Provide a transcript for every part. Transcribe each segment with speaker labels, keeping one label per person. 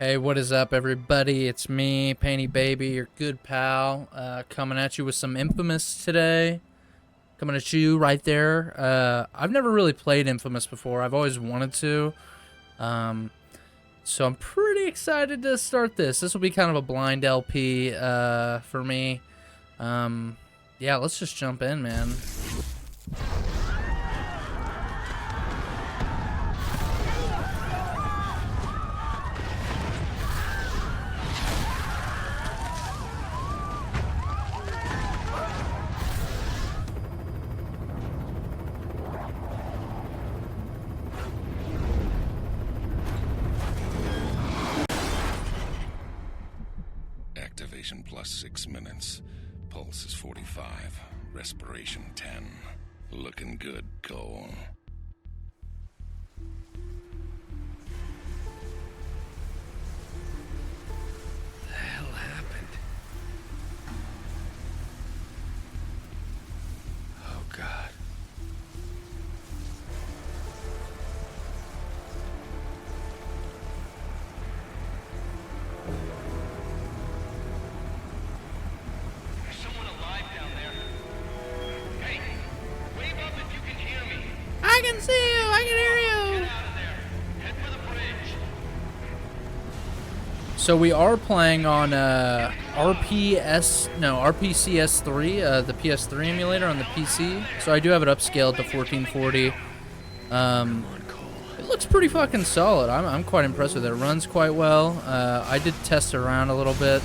Speaker 1: Hey, what is up, everybody? It's me, payneybaby, your good pal, coming at you with some Infamous today. Coming at you right there. I've never really played Infamous before. I've always wanted to. So I'm pretty excited to start this. This will be kind of a blind LP for me. Yeah, let's just jump in, man.
Speaker 2: Activation plus 6 minutes. Pulse is 45. Respiration 10. Looking good, Cole.
Speaker 3: The hell happened? Oh, God.
Speaker 4: There's someone alive down there. Hey, wave up if you can hear me.
Speaker 1: I can see you! I can hear you!
Speaker 4: Get out of there. Head for the bridge.
Speaker 1: So we are playing on RPCS3, the PS3 emulator on the PC. So I do have it upscaled to 1440. It looks pretty fucking solid. I'm quite impressed with it. It runs quite well. I did test around a little bit.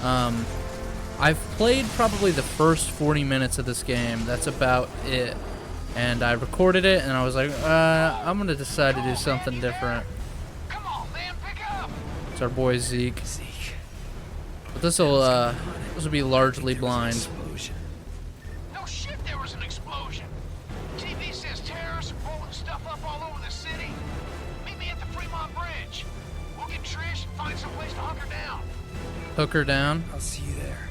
Speaker 1: I've played probably the first 40 minutes of this game. That's about it. And I recorded it, and I was like, I'm gonna decide to do something different.
Speaker 4: Come on, man, pick up.
Speaker 1: It's our boy Zeke. But this will be largely blind.
Speaker 3: Explosion.
Speaker 4: No shit, there was an explosion. TV says terrorists are blowing stuff up all over the city. Meet me at the Fremont Bridge. We'll get Trish and find some place to hunker down.
Speaker 1: Hook her down.
Speaker 3: I'll see you there.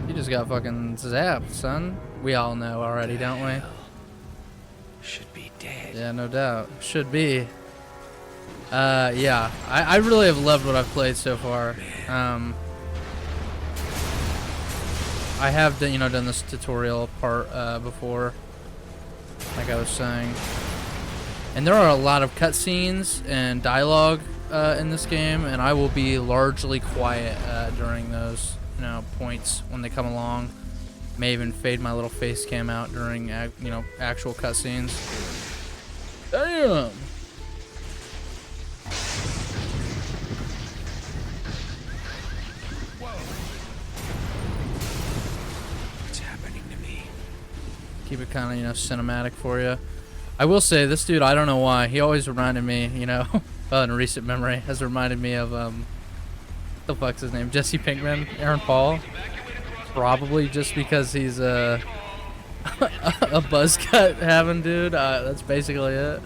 Speaker 1: You just got fucking zapped, son. We all know already, don't we?
Speaker 3: Should be dead.
Speaker 1: Yeah, no doubt. Should be. Yeah. I really have loved what I've played so far. I have done, done this tutorial part before, like I was saying. And there are a lot of cutscenes and dialogue in this game, and I will be largely quiet during those, points when they come along. May even fade my little face cam out during, actual cutscenes. Damn.
Speaker 3: What's happening to me?
Speaker 1: Keep it kind of, cinematic for you. I will say, this dude, I don't know why, he always reminded me, well, in recent memory, has reminded me of, what the fuck's his name? Jesse Pinkman, Aaron Paul. Probably just because he's a buzz cut having dude. That's basically it.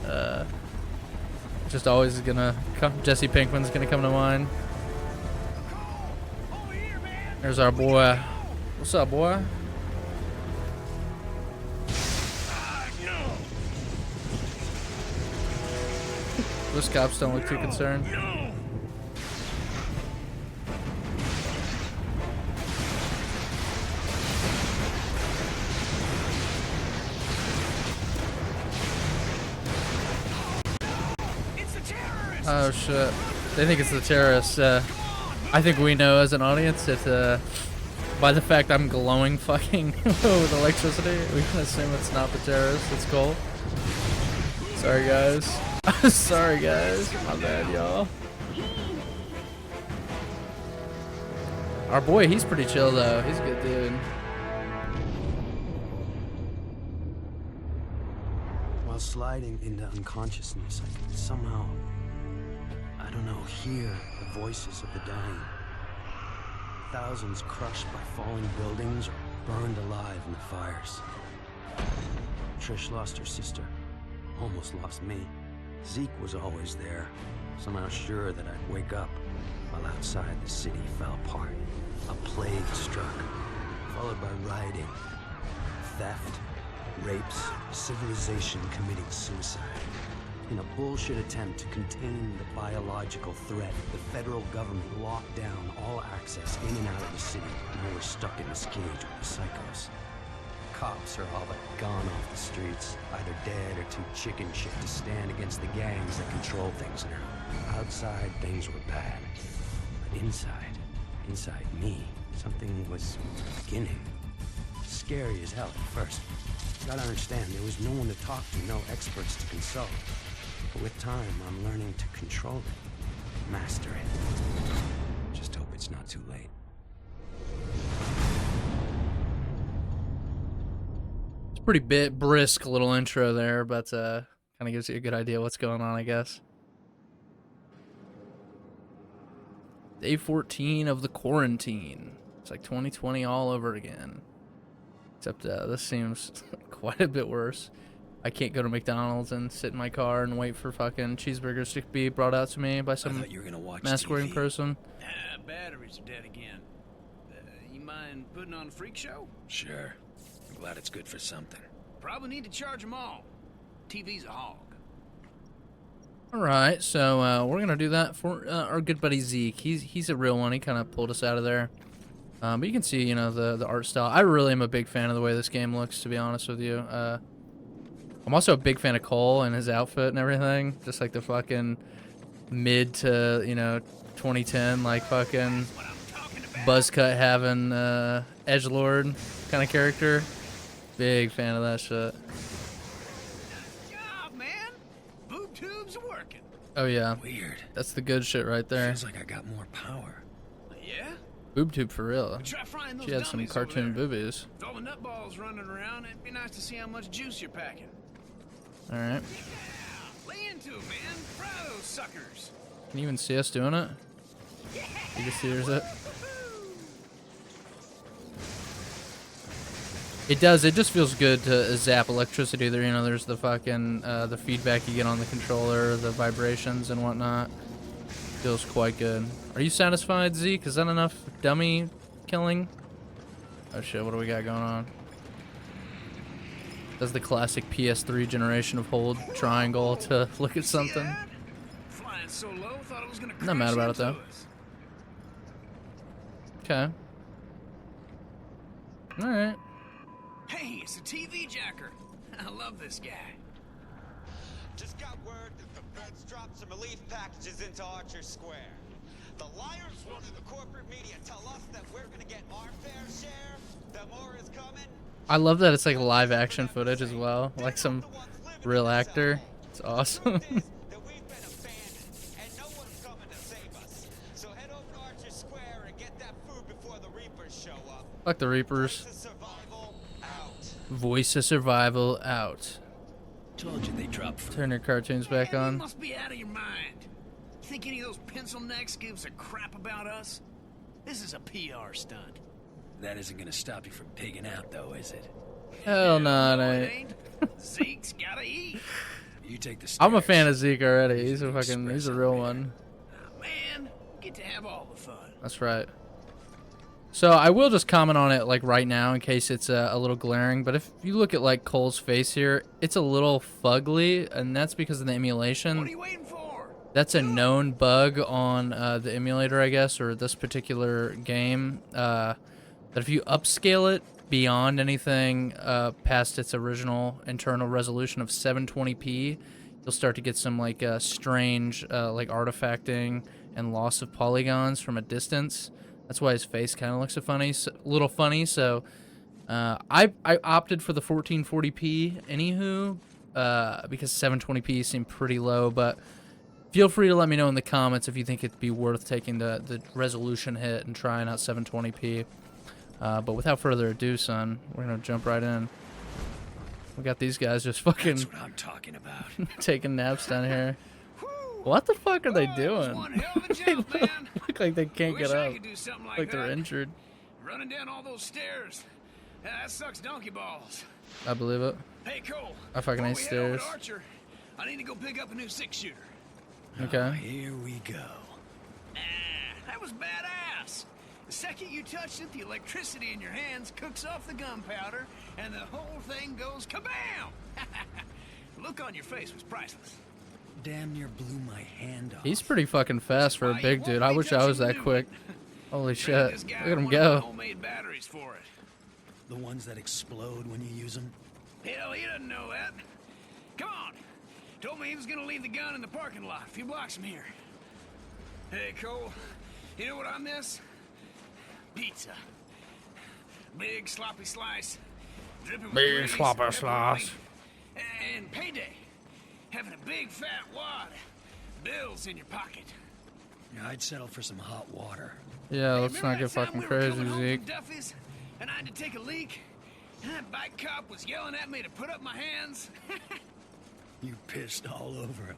Speaker 1: Just always gonna come. Jesse Pinkman's gonna come to mind. There's our boy. What's up, boy? Those cops don't look too concerned. Oh shit. They think it's the terrorists. I think we know as an audience that by the fact I'm glowing fucking with electricity, we can assume it's not the terrorists, it's Cole. Sorry guys. Sorry guys. My bad, y'all. Our boy, he's pretty chill though. He's a good dude.
Speaker 5: While sliding into unconsciousness, I could somehow, I don't know, hear the voices of the dying. Thousands crushed by falling buildings or burned alive in the fires. Trish lost her sister, almost lost me. Zeke was always there, somehow sure that I'd wake up, while outside the city fell apart. A plague struck, followed by rioting, theft, rapes, civilization committing suicide. In a bullshit attempt to contain the biological threat, the federal government locked down all access in and out of the city. Now we're stuck in this cage with the psychos. Cops are all but gone off the streets, either dead or too chicken shit to stand against the gangs that control things now. Outside, things were bad. But inside me, something was beginning. Scary as hell at first. Gotta understand, there was no one to talk to, no experts to consult. But with time, I'm learning to control it, master it. Just hope it's not too late.
Speaker 1: Pretty brisk little intro there, but kind of gives you a good idea what's going on, I guess. Day 14 of the quarantine. It's like 2020 all over again. Except this seems quite a bit worse. I can't go to McDonald's and sit in my car and wait for fucking cheeseburgers to be brought out to me by some mask-wearing person.
Speaker 6: Batteries are dead again. You mind putting on a freak show?
Speaker 3: Sure. I'm glad it's good for something.
Speaker 6: Probably need to charge them all. TV's a hog.
Speaker 1: Alright, so we're gonna do that for our good buddy Zeke. He's a real one. He kind of pulled us out of there. But you can see, you know, the art style. I really am a big fan of the way this game looks, to be honest with you. I'm also a big fan of Cole and his outfit and everything. Just like the fucking mid to, you know, 2010, like fucking buzzcut having edgelord kind of character. Big fan of that shit.
Speaker 6: Nice job, man. Boob tubes are working.
Speaker 1: Oh yeah.
Speaker 3: Weird.
Speaker 1: That's the good shit right there.
Speaker 3: Feels like I got more power.
Speaker 6: Yeah?
Speaker 1: Boob tube for real.
Speaker 6: Try frying those
Speaker 1: She had some
Speaker 6: dummies
Speaker 1: cartoon
Speaker 6: over there.
Speaker 1: boobies.
Speaker 6: With all the nutballs running around, it'd be nice to see how much juice you're packing.
Speaker 1: Alright.
Speaker 6: Yeah, lay into it, man. Fry those suckers.
Speaker 1: Can you even see us doing it? You just hears it. It does. It just feels good to zap electricity there. You know, there's the fucking the feedback you get on the controller, the vibrations and whatnot. Feels quite good. Are you satisfied, Zeke? Is that enough dummy killing? Oh shit! What do we got going on? Does the classic PS3 generation of hold triangle to look at something?
Speaker 6: Flying so low, thought it was gonna
Speaker 1: Not mad about it
Speaker 6: crash
Speaker 1: though.
Speaker 6: into us.
Speaker 1: Okay. All right.
Speaker 6: Hey, it's a TV jacker. I love this guy.
Speaker 7: Just got word that the feds dropped some relief packages into Archer Square. The liars running the corporate media tell us that we're gonna get our fair share. That more is coming.
Speaker 1: I love that it's like live action footage as well, like some real actor. It's awesome.
Speaker 7: That we've been abandoned and no one's coming to save us. So head over to Archer Square and get that food before the Reapers show up.
Speaker 1: Fuck the Reapers.
Speaker 7: Voice of survival out.
Speaker 1: Voice of survival out.
Speaker 3: Told you they dropped fruit.
Speaker 1: Turn your cartoons back
Speaker 6: Man,
Speaker 1: on.
Speaker 6: You must be out of your mind. Think any of those pencil necks gives a crap about us? This is a PR stunt.
Speaker 3: That isn't gonna stop you from pigging out, though, is it?
Speaker 1: Hell no, it
Speaker 6: No, it
Speaker 1: ain't.
Speaker 6: ain't. Zeke's gotta eat.
Speaker 3: You take the stairs.
Speaker 1: I'm a fan of Zeke already. He's a real one.
Speaker 6: Oh, man, get to have all the fun.
Speaker 1: That's right. So I will just comment on it like right now in case it's a little glaring. But if you look at like Cole's face here, it's a little fugly, and that's because of the emulation.
Speaker 6: What are you waiting for?
Speaker 1: That's a known bug on the emulator, I guess, or this particular game. That if you upscale it beyond anything past its original internal resolution of 720p, you'll start to get some like strange like artifacting and loss of polygons from a distance. That's why his face kind of looks a little funny. So I opted for the 1440p anywho because 720p seemed pretty low, but feel free to let me know in the comments if you think it'd be worth taking the resolution hit and trying out 720p. But without further ado, son, we're gonna jump right in. We got these guys just fucking
Speaker 3: That's what I'm talking about.
Speaker 1: taking naps down here.
Speaker 6: Whew.
Speaker 1: What the fuck are they
Speaker 6: Oh,
Speaker 1: doing?
Speaker 6: that was one hell of a
Speaker 1: They
Speaker 6: jump, man.
Speaker 1: look like they can't
Speaker 6: Wish
Speaker 1: get
Speaker 6: I
Speaker 1: up.
Speaker 6: could do something
Speaker 1: Like they're
Speaker 6: that.
Speaker 1: injured.
Speaker 6: Running down all those stairs. That sucks donkey balls.
Speaker 1: I believe it.
Speaker 6: Hey, Cole.
Speaker 1: I fucking
Speaker 6: before
Speaker 1: hate
Speaker 6: we head over to
Speaker 1: stairs.
Speaker 6: Archer, I need to go pick up a new 6-shooter.
Speaker 1: Okay.
Speaker 3: Here we go.
Speaker 6: That was badass. The second you touched it, the electricity in your hands cooks off the gunpowder, and the whole thing goes kabam! The look on your face was priceless.
Speaker 5: damn near blew my hand off.
Speaker 1: He's pretty fucking fast for a big dude. I wish I was that quick. Holy shit. Look at him go.
Speaker 6: Homemade batteries for it.
Speaker 5: The ones that explode when you use them?
Speaker 6: Hell, he doesn't know that. Come on. Told me he was gonna leave the gun in the parking lot a few blocks from here. Hey, Cole. You know what I miss? Pizza. Big sloppy slice. Dripping with
Speaker 1: Big
Speaker 6: grease,
Speaker 1: sloppy
Speaker 6: pepperoni.
Speaker 1: slice.
Speaker 6: And payday. Having a big fat wad. Bills in your pocket.
Speaker 5: Yeah, I'd settle for some hot water.
Speaker 1: Yeah, let's
Speaker 6: Remember
Speaker 1: not get
Speaker 6: that time
Speaker 1: fucking
Speaker 6: we were
Speaker 1: crazy,
Speaker 6: coming home
Speaker 1: Zeke.
Speaker 6: from Duffy's, and I had to take a leak? And that bike cop was yelling at me to put up my hands.
Speaker 5: You pissed all over him.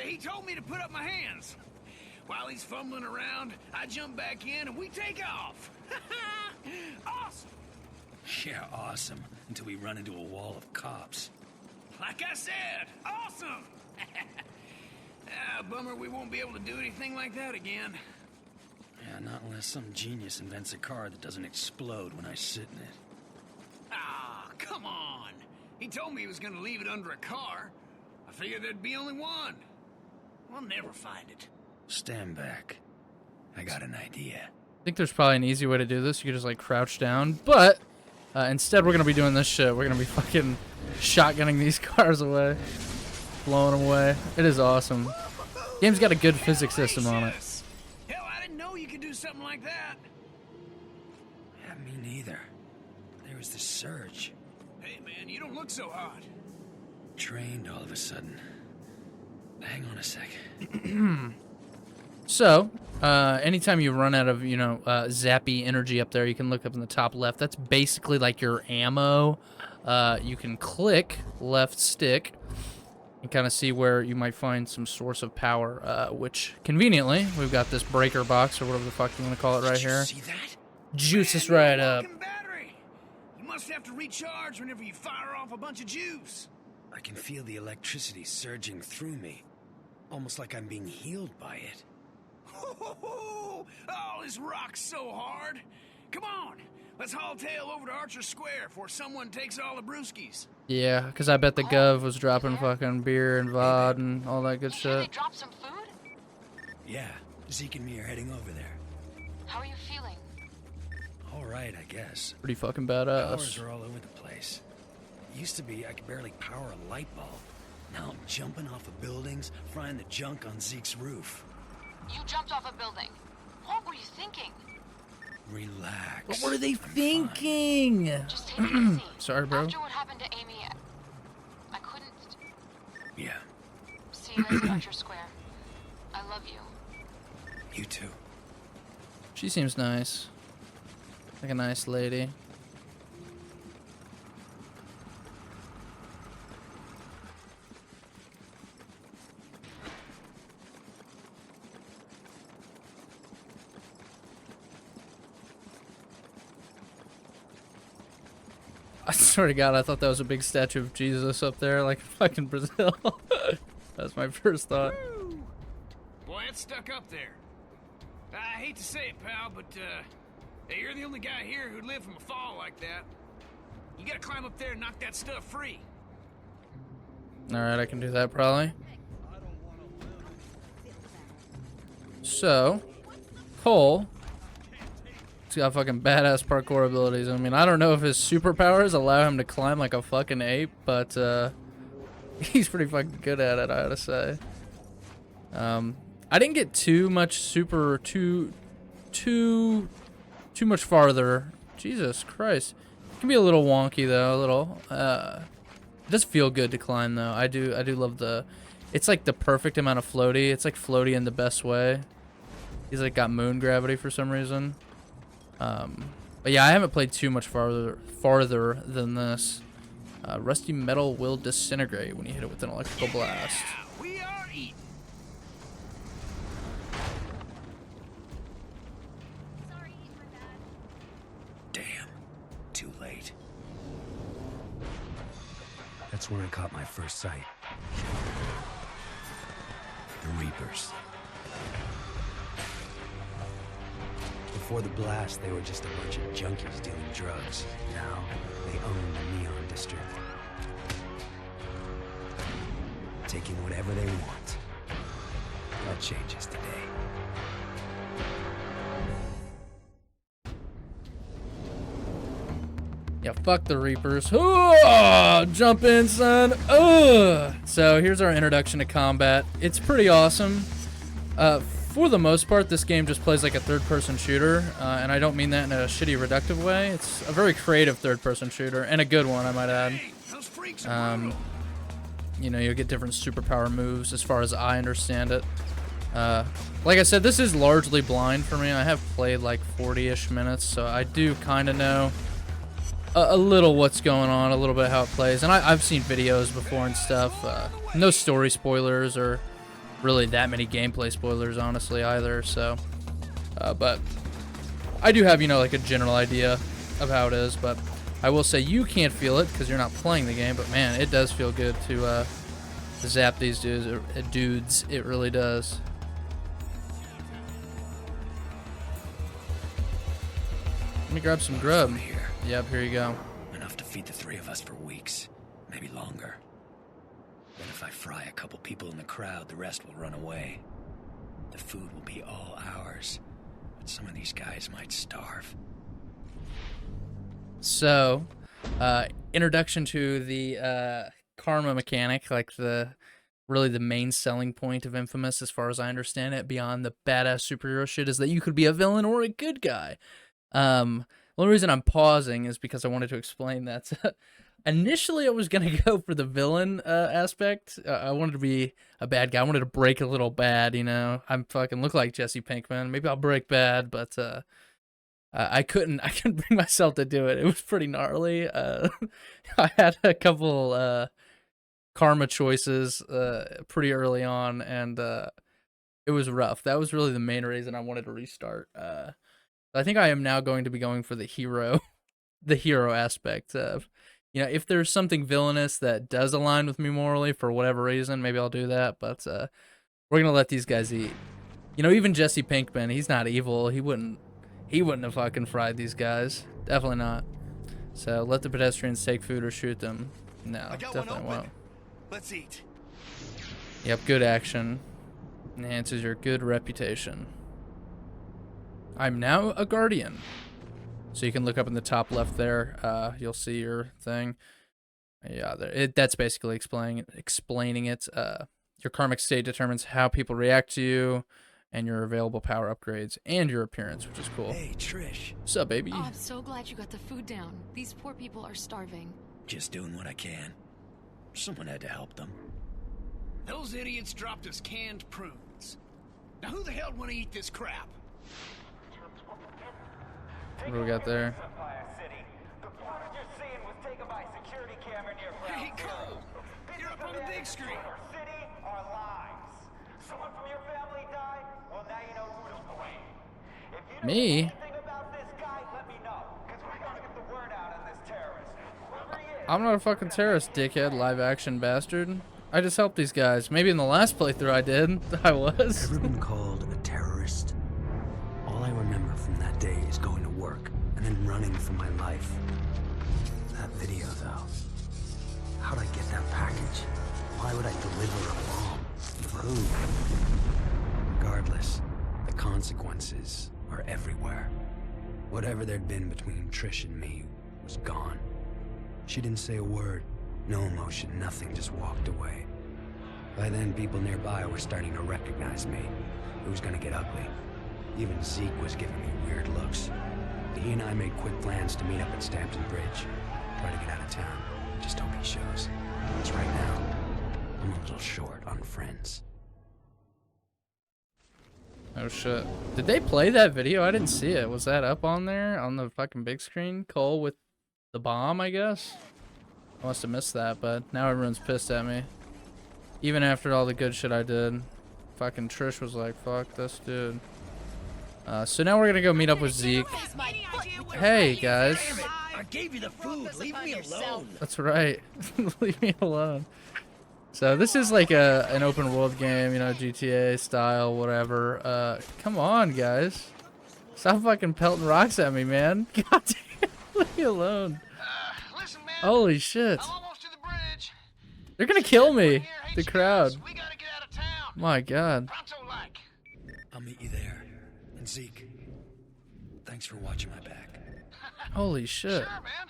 Speaker 6: He told me to put up my hands. While he's fumbling around, I jump back in and we take off. Awesome.
Speaker 5: Yeah, awesome. Until we run into a wall of cops.
Speaker 6: Like I said, awesome. Bummer we won't be able to do anything like that again.
Speaker 5: Yeah, not unless some genius invents a car that doesn't explode when I sit in it.
Speaker 6: Ah, come on. He told me he was gonna leave it under a car. I figured there'd be only one. We'll never find it.
Speaker 5: Stand back. I got an idea.
Speaker 1: I think there's probably an easy way to do this. You could just like crouch down, but instead we're gonna be doing this shit. We're gonna be fucking shotgunning these cars away, blowing them away. It is awesome. Game's got a good physics system on it.
Speaker 6: Gracious. Hell, I didn't know you could do something like that.
Speaker 5: Yeah, me neither. There was this surge.
Speaker 6: Hey, man, you don't look so hot.
Speaker 5: Trained all of a sudden. Hang on a sec.
Speaker 1: So, anytime you run out of, zappy energy up there, you can look up in the top left. That's basically like your ammo. You can click left stick and kind of see where you might find some source of power, which, conveniently, we've got this breaker box, or whatever the fuck you want to call it right
Speaker 5: Did you
Speaker 1: here.
Speaker 5: see that?
Speaker 1: Juice us right up.
Speaker 6: Walking battery. You must have to recharge whenever you fire off a bunch of juice.
Speaker 5: I can feel the electricity surging through me. Almost like I'm being healed by it.
Speaker 6: Oh, this rock's so hard. Come on, let's haul tail over to Archer Square before someone takes all the brewskis.
Speaker 1: Yeah, because I bet the Gov was dropping fucking beer and VOD and all that good
Speaker 8: You sure they
Speaker 1: shit.
Speaker 8: dropped some food?
Speaker 5: Yeah, Zeke and me are heading over there.
Speaker 8: How are you feeling?
Speaker 5: All right, I guess.
Speaker 1: Pretty fucking
Speaker 5: Powers
Speaker 1: badass.
Speaker 5: are all over the place. It used to be I could barely power a light bulb. Now I'm jumping off of buildings, frying the junk on Zeke's roof.
Speaker 8: You jumped off a building. What were you thinking?
Speaker 5: Relax.
Speaker 1: What were they
Speaker 5: I'm fine.
Speaker 1: thinking?
Speaker 8: Just take it easy.
Speaker 1: Sorry, bro.
Speaker 8: After what happened to Amy, I couldn't
Speaker 5: Yeah,
Speaker 8: see you guys at Archer Square. I love you.
Speaker 5: you too.
Speaker 1: She seems nice. Like a nice lady. I swear to God, I thought that was a big statue of Jesus up there, like fucking Brazil. That's my first thought.
Speaker 6: Woo! Boy, it's stuck up there. I hate to say it, pal, but hey, you're the only guy here who'd live from a fall like that. You gotta climb up there and knock that stuff free.
Speaker 1: Alright, I can do that probably. So, Cole, he's got fucking badass parkour abilities. I mean, I don't know if his superpowers allow him to climb like a fucking ape, but he's pretty fucking good at it, I gotta say. I didn't get too much too much farther. Jesus Christ. It can be a little wonky though, a little. It does feel good to climb though. I do love it's like the perfect amount of floaty. It's like floaty in the best way. He's like got moon gravity for some reason. But yeah, I haven't played too much farther than this. Rusty metal will disintegrate when you hit it with an electrical blast.
Speaker 6: Yeah, we are eating.
Speaker 5: Damn, too late. That's when I caught my first sight. The Reapers. Before the blast, they were just a bunch of junkies dealing drugs. Now, they own the Neon District. taking whatever they want. That changes today.
Speaker 1: Yeah, fuck the Reapers. Oh, jump in, son. Ugh. So here's our introduction to combat. It's pretty awesome. For the most part, this game just plays like a third-person shooter, and I don't mean that in a shitty, reductive way. It's a very creative third-person shooter, and a good one, I might add. You know, you'll get different superpower moves as far as I understand it. Like I said, this is largely blind for me. I have played like 40-ish minutes, so I do kind of know a little what's going on, a little bit how it plays. And I've seen videos before and stuff. No story spoilers or really that many gameplay spoilers, honestly, either. So, but I do have, you know, like a general idea of how it is. But I will say you can't feel it because you're not playing the game. But man, it does feel good to zap these dudes. It really does. Let me grab some grub. Yep, here you go.
Speaker 3: Enough to feed the three of us for weeks, maybe longer. Then if I fry a couple people in the crowd, the rest will run away. The food will be all ours, but some of these guys might starve.
Speaker 1: So, introduction to the karma mechanic, like really the main selling point of Infamous, as far as I understand it, beyond the badass superhero shit, is that you could be a villain or a good guy. The only reason I'm pausing is because I wanted to explain that. Initially, I was going to go for the villain aspect. I wanted to be a bad guy. I wanted to break a little bad, you know. I'm fucking look like Jesse Pinkman. Maybe I'll break bad, but I couldn't bring myself to do it. It was pretty gnarly. I had a couple karma choices pretty early on, and it was rough. That was really the main reason I wanted to restart. I think I am now going to be going for the hero aspect of, you know, if there's something villainous that does align with me morally for whatever reason, maybe I'll do that. But we're gonna let these guys eat. You know, even Jesse Pinkman, he's not evil. He wouldn't have fucking fried these guys. Definitely not. So let the pedestrians take food or shoot them. No, definitely won't.
Speaker 6: Let's eat.
Speaker 1: Yep, good action enhances your good reputation. I'm now a guardian. So you can look up in the top left there. You'll see your thing. Yeah, that's basically explaining it. Your karmic state determines how people react to you, and your available power upgrades, and your appearance, which is cool.
Speaker 3: Hey, Trish.
Speaker 1: What's up, baby?
Speaker 8: Oh, I'm so glad you got the food down. These poor people are starving.
Speaker 3: Just doing what I can. Someone had to help them.
Speaker 6: Those idiots dropped us canned prunes. Now who the hell want to eat this crap?
Speaker 1: What do we got there?
Speaker 6: Hey, Cole! You're up on the big screen!
Speaker 1: Me? I'm not a fucking terrorist, dickhead, live action bastard. I just helped these guys. Maybe in the last playthrough I did. I was.
Speaker 5: Ever been called a terrorist? All I remember from that day is going to work and then running for my life. That video, though. How'd I get that package? Why would I deliver a bomb? For who? Regardless, the consequences are everywhere. Whatever there'd been between Trish and me was gone. She didn't say a word, no emotion, nothing, just walked away. By then, people nearby were starting to recognize me. It was gonna get ugly. Even Zeke was giving me weird looks. He and I made quick plans to meet up at Stampton Bridge. Try to get out of town. Just hope he shows. Because right now, I'm a little short on friends.
Speaker 1: Oh shit. Did they play that video? I didn't see it. Was that up on there? On the fucking big screen? Cole with the bomb, I guess? I must have missed that, but now everyone's pissed at me. Even after all the good shit I did. Fucking Trish was like, fuck this dude. So now we're gonna go meet up with Zeke. Hey, guys.
Speaker 3: I gave you the food. Leave me alone.
Speaker 1: That's right. Leave me alone. So this is like an open world game, you know, GTA style, whatever. Come on, guys. Stop fucking pelting rocks at me, man. God damn. Leave me alone.
Speaker 4: Listen, man.
Speaker 1: Holy shit.
Speaker 4: I'm almost to the bridge.
Speaker 1: They're gonna kill me.
Speaker 4: Here,
Speaker 1: the crowd.
Speaker 4: We gotta get out of town.
Speaker 1: My God.
Speaker 4: Pronto like.
Speaker 3: I'll meet you there. And Zeke, thanks for watching my back.
Speaker 1: Holy shit.
Speaker 4: Sure, man.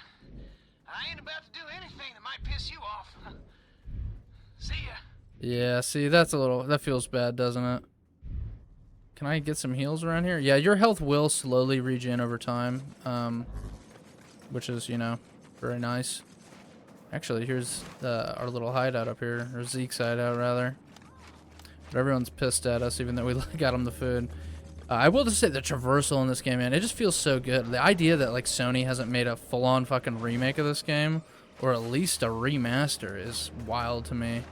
Speaker 4: I ain't about to do anything that might piss you off. See ya.
Speaker 1: Yeah, see, that feels bad, doesn't it? Can I get some heals around here? Yeah, your health will slowly regen over time, which is, you know, very nice. Actually, here's our little hideout up here, or Zeke's hideout, rather. But everyone's pissed at us, even though we got them the food. I will just say the traversal in this game, man, it just feels so good. The idea that, like, Sony hasn't made a full-on fucking remake of this game, or at least a remaster, is wild to me.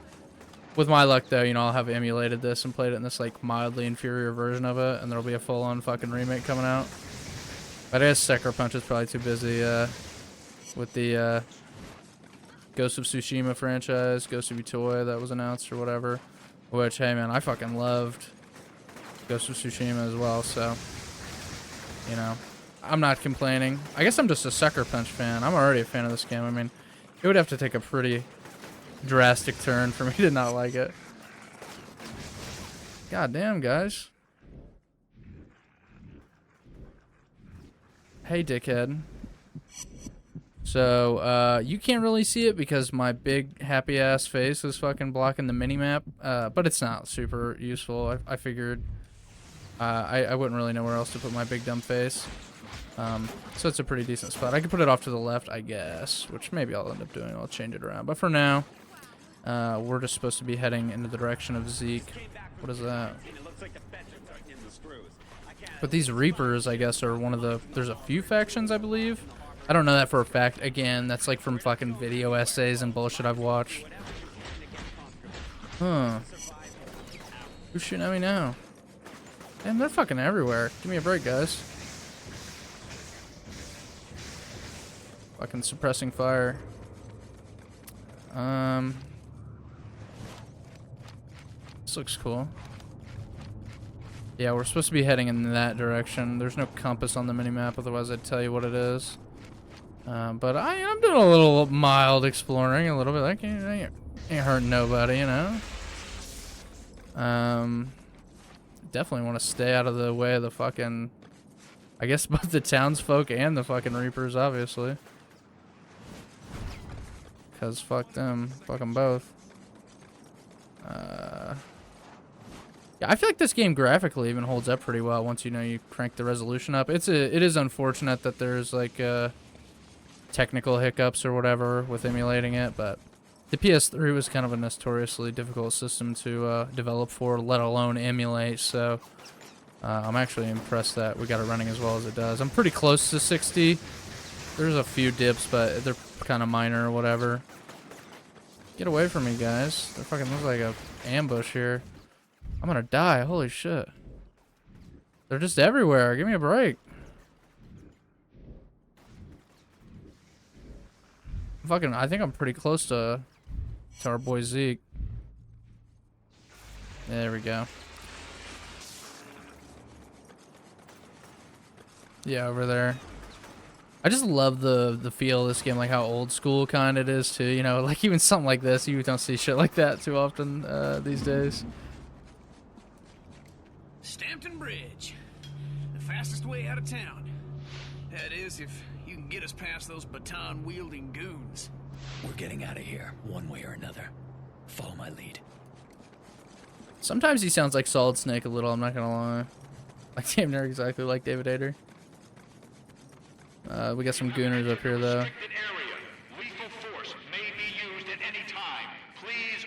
Speaker 1: With my luck, though, you know, I'll have emulated this and played it in this, like, mildly inferior version of it, and there'll be a full-on fucking remake coming out. But I guess Sucker Punch is probably too busy with the Ghost of Tsushima franchise, Ghost of Toy that was announced or whatever. Which, hey, man, I fucking loved Ghost of Tsushima as well, so, you know, I'm not complaining. I guess I'm just a Sucker Punch fan. I'm already a fan of this game. I mean, it would have to take a pretty drastic turn for me to not like it. God damn, guys. Hey, dickhead. So, you can't really see it because my big happy ass face is fucking blocking the minimap, but it's not super useful. I figured I wouldn't really know where else to put my big dumb face. So it's a pretty decent spot. I could put it off to the left, I guess, which maybe I'll end up doing. I'll change it around. But for now, we're just supposed to be heading in the direction of Zeke. What is that? But these Reapers, I guess, are one of the... There's a few factions, I believe. I don't know that for a fact. Again, that's like from fucking video essays and bullshit I've watched. Huh. Who's shooting at me now? Damn, they're fucking everywhere. Give me a break, guys. Fucking suppressing fire. This looks cool. Yeah, we're supposed to be heading in that direction. There's no compass on the minimap, otherwise I'd tell you what it is. But I'm doing a little mild exploring, a little bit. Like, ain't hurting nobody, you know? Definitely want to stay out of the way of the fucking... I guess both the townsfolk and the fucking Reapers, obviously. Because fuck them. Fuck them both. Yeah, I feel like this game graphically even holds up pretty well once you know you crank the resolution up. It is unfortunate that there's like technical hiccups or whatever with emulating it, but the PS3 was kind of a notoriously difficult system to develop for, let alone emulate, so I'm actually impressed that we got it running as well as it does. I'm pretty close to 60. There's a few dips, but they're kind of minor or whatever. Get away from me, guys. There fucking looks like a ambush here. I'm gonna die. Holy shit. They're just everywhere. Give me a break. Fucking, I think I'm pretty close to our boy Zeke. There we go. Yeah, over there. I just love the feel of this game, like how old school kind it is too. You know, like even something like this, you don't see shit like that too often these days.
Speaker 6: Stampton Bridge. The fastest way out of town. That is, if you can get us past those baton-wielding goons.
Speaker 3: We're getting out of here, one way or another. Follow my lead.
Speaker 1: Sometimes he sounds like Solid Snake a little, I'm not gonna lie. Like damn near exactly like David Hayter. We got some gooners up here though.
Speaker 4: Lethal force may be used at any time. Please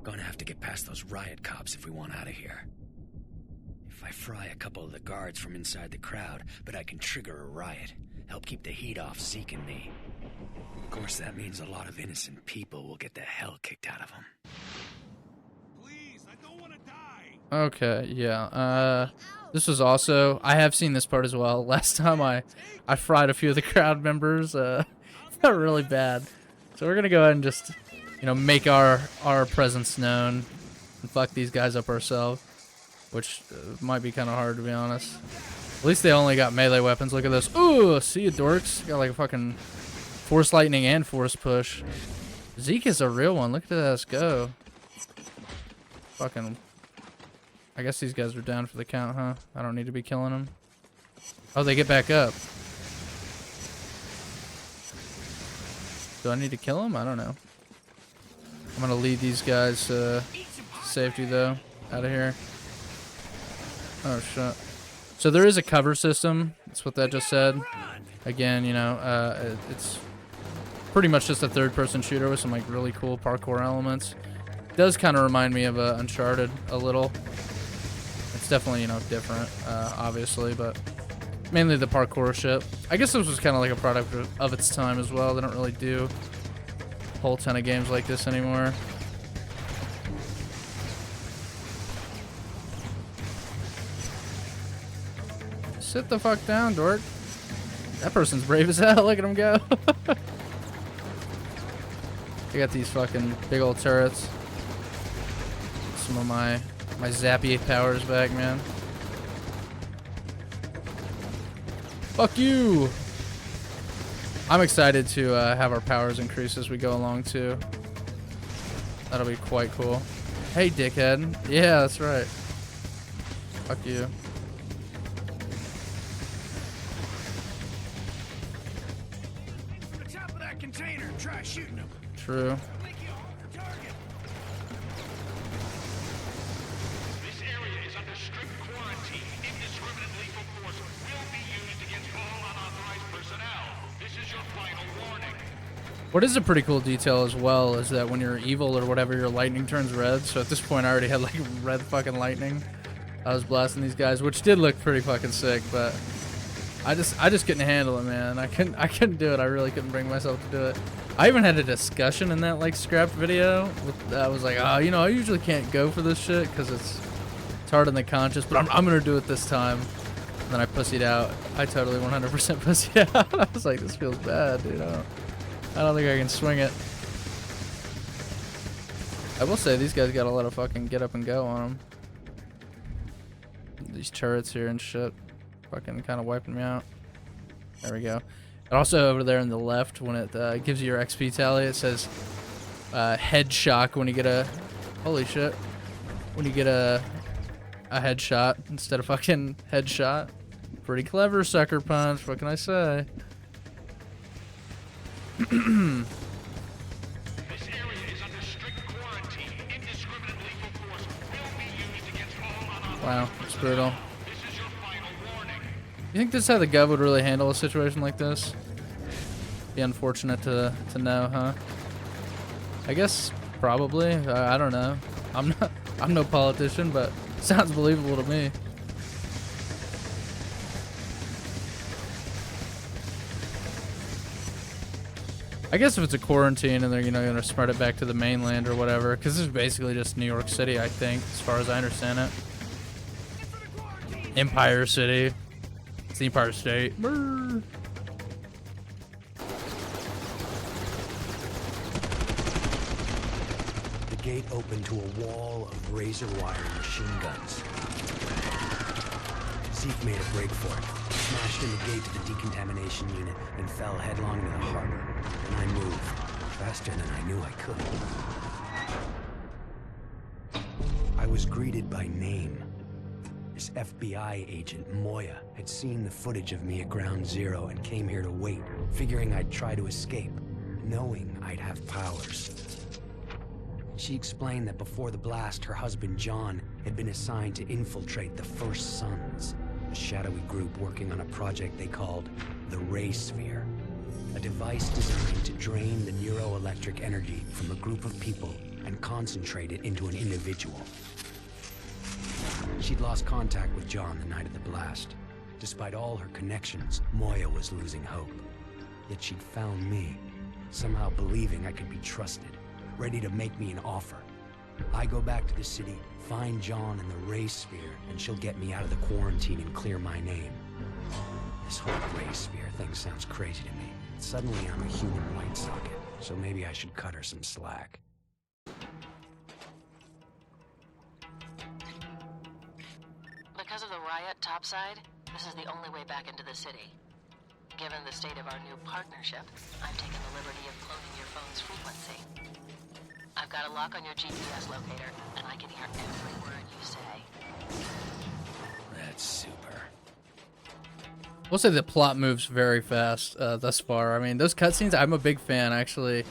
Speaker 3: Gonna have to get past those riot cops if we want out of here. If I fry a couple of the guards from inside the crowd, but I can trigger a riot, help keep the heat off Zeke and me. Of course, that means a lot of innocent people will get the hell kicked out of them.
Speaker 4: Please, I don't want to die.
Speaker 1: Okay, yeah. This was also... I have seen this part as well. Last time I fried a few of the crowd members. Felt really bad. So we're gonna go ahead and just, you know, make our presence known and fuck these guys up ourselves. Which might be kind of hard, to be honest. At least they only got melee weapons. Look at this. Ooh, see you, dorks. Got like a fucking force lightning and force push. Zeke is a real one. Look at us go. Fucking... I guess these guys are down for the count, huh? I don't need to be killing them. Oh, they get back up. Do I need to kill them? I don't know. I'm gonna lead these guys to safety, though. Out of here. Oh, shit. So there is a cover system. That's what that just said. Again, you know, it's pretty much just a third-person shooter with some, like, really cool parkour elements. It does kind of remind me of Uncharted a little. It's definitely, you know, different, obviously, but mainly the parkour shit. I guess this was kind of like a product of its time as well. They don't really do a whole ton of games like this anymore. Sit the fuck down, dork. That person's brave as hell. Look at him go. I got these fucking big old turrets. Some of my zappy powers back, man. Fuck you. I'm excited to have our powers increase as we go along too. That'll be quite cool. Hey, dickhead. Yeah, that's right. Fuck you.
Speaker 6: The top of that container and try shooting them.
Speaker 1: True.
Speaker 4: This area is under strict quarantine. Indiscriminate lethal force will be used against all unauthorized personnel. This is your final warning.
Speaker 1: What is a pretty cool detail as well is that when you're evil or whatever, your lightning turns red. So at this point, I already had like red fucking lightning. I was blasting these guys, which did look pretty fucking sick, but I just couldn't handle it, man. I couldn't do it. I really couldn't bring myself to do it. I even had a discussion in that like scrapped video. I was like, oh, you know, I usually can't go for this shit because it's hard on the conscience, but I'm gonna do it this time. And then I pussied out. I totally 100% pussied out. I was like, this feels bad, dude. I don't think I can swing it. I will say these guys got a lot of fucking get up and go on them. These turrets here and shit, fucking kind of wiping me out. There we go. And also over there on the left, when it gives you your XP tally, it says head shock when you get a... Holy shit. When you get a headshot instead of fucking headshot. Pretty clever, Sucker Punch. What can I say?
Speaker 4: This area is under strict quarantine. Indiscriminate lethal force will be used against all unauthorized.
Speaker 1: Wow, it's brutal.
Speaker 4: This is your final warning.
Speaker 1: You think this is how the Gov would really handle a situation like this? Be unfortunate to know, huh? I guess probably. I don't know. I'm no politician, but sounds believable to me. I guess if it's a quarantine and they're, you know, gonna spread it back to the mainland or whatever, because this is basically just New York City, I think, as far as I understand it. Empire City. It's the Empire State. Brr.
Speaker 5: The gate opened to a wall of razor wire machine guns. Zeke made a break for it, smashed in the gate to the decontamination unit, and fell headlong into the harbor. And I moved, faster than I knew I could. I was greeted by name. This FBI agent, Moya, had seen the footage of me at Ground Zero and came here to wait, figuring I'd try to escape, knowing I'd have powers. She explained that before the blast, her husband John had been assigned to infiltrate the First Sons, a shadowy group working on a project they called the Ray Sphere, a device designed to drain the neuroelectric energy from a group of people and concentrate it into an individual. She'd lost contact with John the night of the blast. Despite all her connections, Moya was losing hope. Yet she'd found me, somehow believing I could be trusted, ready to make me an offer. I go back to the city, find John in the Ray Sphere, and she'll get me out of the quarantine and clear my name. This whole Ray Sphere thing sounds crazy to me. Suddenly I'm a human light socket, so maybe I should cut her some slack.
Speaker 8: Because of the riot topside, this is the only way back into the city. Given the state of our new partnership, I've taken the liberty of cloning your phone's frequency. I've got a lock on your GPS locator, and I can hear every word you say.
Speaker 3: That's super.
Speaker 1: We'll say the plot moves very fast thus far. I mean, those cutscenes, I'm a big fan, actually.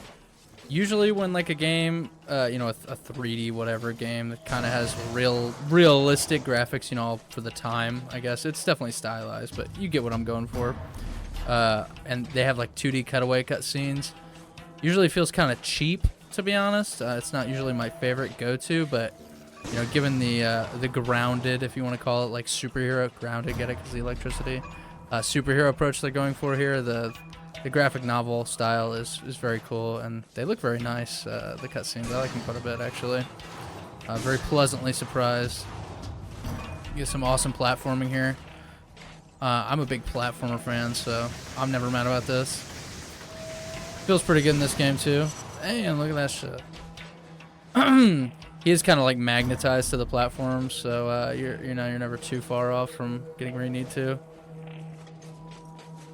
Speaker 1: Usually when, like, a game, you know, a 3D whatever game that kind of has realistic graphics, you know, for the time, I guess. It's definitely stylized, but you get what I'm going for. And they have, like, 2D cutaway cutscenes. Usually feels kind of cheap, to be honest. It's not usually my favorite go-to, but, you know, given the grounded, if you want to call it, like, superhero, grounded, get it, because the electricity, superhero approach they're going for here, the graphic novel style is very cool, and they look very nice, the cutscenes. I like them quite a bit, actually. Very pleasantly surprised. You get some awesome platforming here. I'm a big platformer fan, so I'm never mad about this. Feels pretty good in this game, too. Damn, look at that shit. He is kind of like magnetized to the platforms, so you're never too far off from getting where you need to.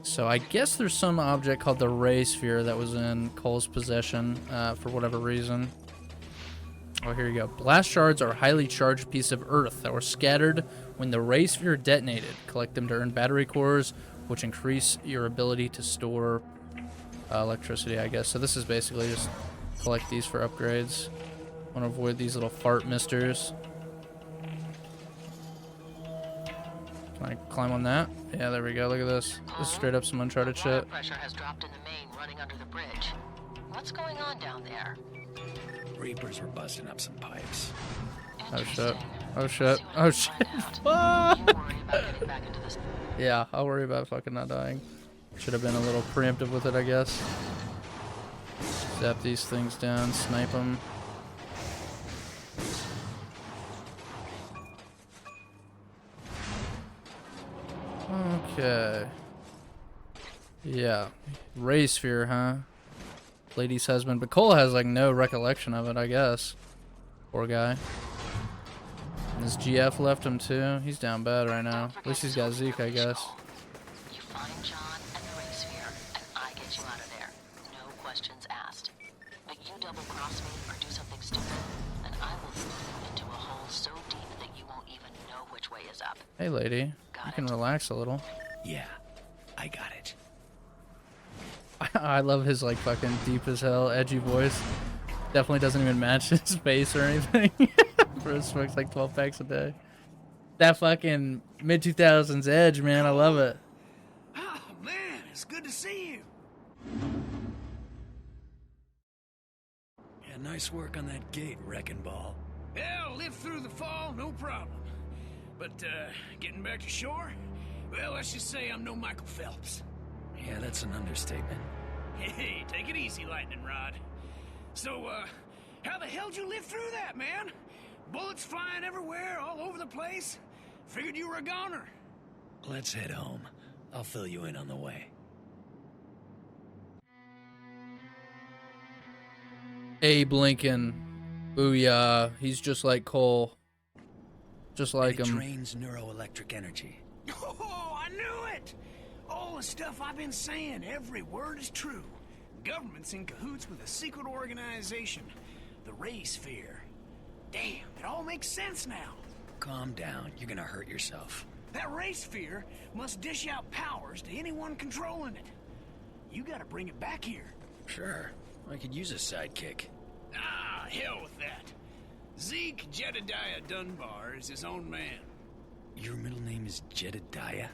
Speaker 1: So I guess there's some object called the Ray Sphere that was in Cole's possession for whatever reason. Oh, here you go. Blast shards are highly charged pieces of Earth that were scattered when the Ray Sphere detonated. Collect them to earn battery cores, which increase your ability to store electricity, I guess. So this is basically just collect these for upgrades. Want to avoid these little fart misters. Can I climb on that? Yeah, there we go. Look at this. This is straight up some Uncharted shit.
Speaker 8: Pressure has dropped in the main running under the bridge. What's going on down there?
Speaker 3: Reapers were busting up some pipes.
Speaker 1: Oh shit. Oh shit. Oh shit. Yeah, I'll worry about fucking not dying. Should have been a little preemptive with it, I guess. Zap these things down, snipe them. Okay. Yeah. Ray Sphere, huh? Lady's husband. But Cole has, like, no recollection of it, I guess. Poor guy. And his GF left him, too. He's down bad right now. At least he's got Zeke, I guess.
Speaker 8: You find John and the Ray Sphere, and I get you out of there. No questions asked. But you double-cross me or do something stupid, and I will throw you into a hole so deep that you won't even know which way is up.
Speaker 1: Hey, lady. You can relax a little.
Speaker 3: Yeah, I got it.
Speaker 1: I love his, like, fucking deep as hell, edgy voice. Definitely doesn't even match his face or anything. Bro smokes like 12 packs a day. That fucking mid-2000s edge, man. I love it.
Speaker 6: Oh, man, it's good to see you.
Speaker 3: Yeah, nice work on that gate, Wrecking Ball.
Speaker 6: Yeah, I'll live through the fall, no problem. But, getting back to shore? Well, let's just say I'm no Michael Phelps.
Speaker 3: Yeah, that's an understatement.
Speaker 6: Hey, take it easy, Lightning Rod. So, how the hell'd you live through that, man? Bullets flying everywhere, all over the place? Figured you were a goner.
Speaker 3: Let's head home. I'll fill you in on the way.
Speaker 1: Abe Lincoln. Booyah. He's just like Cole. Just like
Speaker 3: it
Speaker 1: him.
Speaker 3: drains neuroelectric energy.
Speaker 6: Oh, I knew it! All the stuff I've been saying, every word is true. Government's in cahoots with a secret organization, the Ray Sphere. Damn, it all makes sense now.
Speaker 3: Calm down, you're gonna hurt yourself.
Speaker 6: That Ray Sphere must dish out powers to anyone controlling it. You gotta bring it back here.
Speaker 3: Sure, I could use a sidekick.
Speaker 6: Ah, hell with that. Zeke Jedediah Dunbar is his own man.
Speaker 3: Your middle name is Jedediah?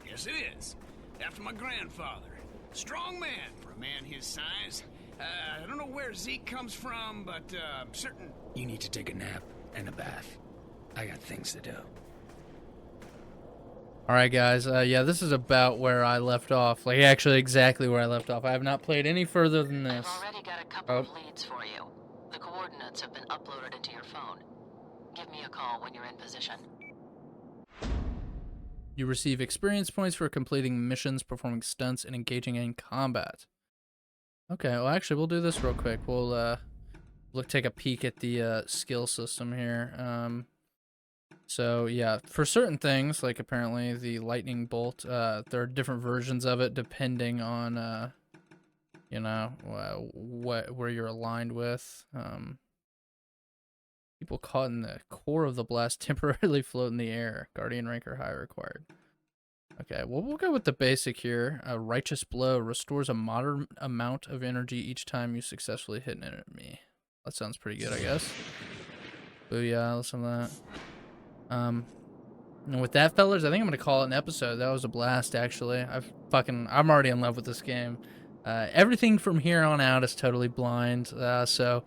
Speaker 6: Yes, it is. After my grandfather. Strong man for a man his size. I don't know where Zeke comes from, but I'm certain...
Speaker 3: You need to take a nap and a bath. I got things to do.
Speaker 1: Alright, guys. Yeah, this is about where I left off. Like, actually exactly where I left off. I have not played any further than this.
Speaker 8: I've already got a couple of leads for you. The coordinates have been uploaded into your phone. Give me a call when you're in position.
Speaker 1: You receive experience points for completing missions, performing stunts, and engaging in combat. Okay, well, actually, we'll do this real quick. We'll take a peek at the skill system here. So, yeah, for certain things, like apparently the lightning bolt, there are different versions of it depending on, you know, where you're aligned with. People caught in the core of the blast temporarily float in the air. Guardian rank or higher required. Okay, well, we'll go with the basic here. A righteous blow restores a moderate amount of energy each time you successfully hit an enemy. That sounds pretty good, I guess. Booyah, listen to that. And with that, fellas, I think I'm gonna call it an episode. That was a blast, actually. I'm already in love with this game. Everything from here on out is totally blind. So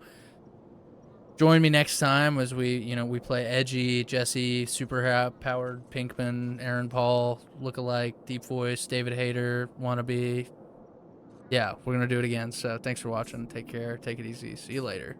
Speaker 1: join me next time as we play edgy, Jesse, super powered Pinkman, Aaron Paul, lookalike, deep voice, David Hayter, wannabe. Yeah, we're gonna do it again. So thanks for watching. Take care. Take it easy. See you later.